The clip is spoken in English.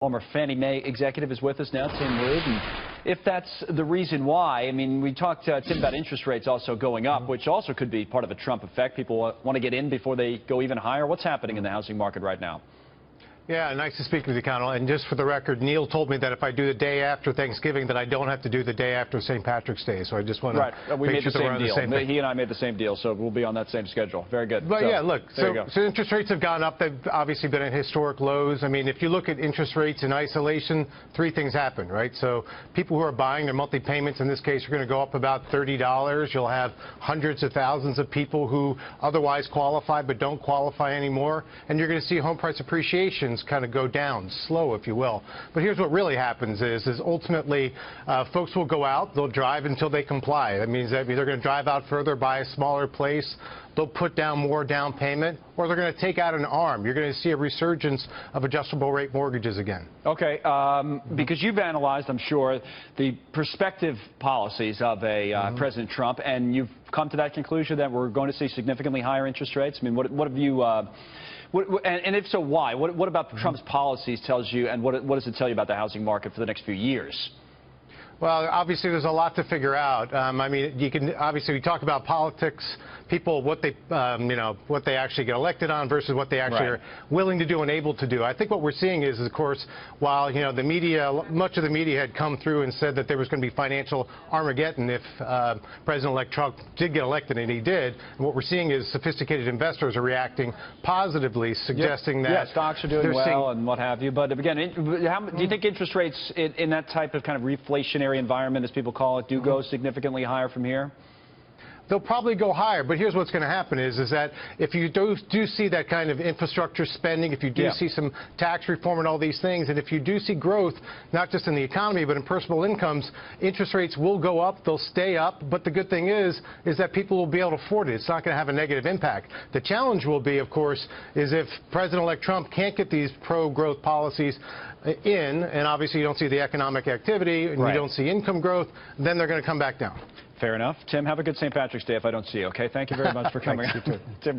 Former Fannie Mae executive is with us now, Tim Rood. And if that's the reason why, I mean, we talked, Tim, about interest rates also going up, which also could be part of a Trump effect. People want to get in before they go even higher. What's happening in the housing market right now? Yeah, nice to speak with you, Connell. And just for the record, Neil told me that if I do the day after Thanksgiving, that I don't have to do the day after St. Patrick's Day. So I just want to we made the same deal. He and I made the same deal, so we'll be on that same schedule. Very good. But yeah, look, so interest rates have gone up. They've obviously been at historic lows. I mean, if you look at interest rates in isolation, three things happen, right? So people who are buying, their monthly payments in this case are going to go up about $30. You'll have hundreds of thousands of people who otherwise qualify but don't qualify anymore. And you're going to see home price appreciations kind of go down, slow, if you will. But here's what really happens is ultimately folks will go out, they'll drive until they comply. That means they're going to drive out further, buy a smaller place, they'll put down more down payment, or they're going to take out an ARM. You're going to see a resurgence of adjustable rate mortgages again. Okay, because you've analyzed, I'm sure, the prospective policies of President Trump, and you've come to that conclusion that we're going to see significantly higher interest rates. I mean, what have you... and if so, why? What about Trump's policies tells you, and what does it tell you about the housing market for the next few years? Well, obviously, there's a lot to figure out. I mean, you can obviously we talk about politics, people what they what they actually get elected on versus what they actually are willing to do and able to do. I think what we're seeing is, of course, while the media, much of the media had come through and said that there was going to be financial Armageddon if President-elect Trump did get elected, and he did. And what we're seeing is sophisticated investors are reacting positively, suggesting that stocks are doing well and what have you. But again, do you think interest rates in that type of kind of reflationary environment, as people call it, do go significantly higher from here? They'll probably go higher, but here's what's going to happen is that if you do see that kind of infrastructure spending, if you do see some tax reform and all these things, and if you do see growth, not just in the economy, but in personal incomes, interest rates will go up, they'll stay up, but the good thing is that people will be able to afford it. It's not going to have a negative impact. The challenge will be, of course, is if President-elect Trump can't get these pro-growth policies in, and obviously you don't see the economic activity, and you don't see income growth, then they're going to come back down. Fair enough. Tim, have a good St. Patrick's Day if I don't see you, okay? Thank you very much for coming. Thanks, you too. Tim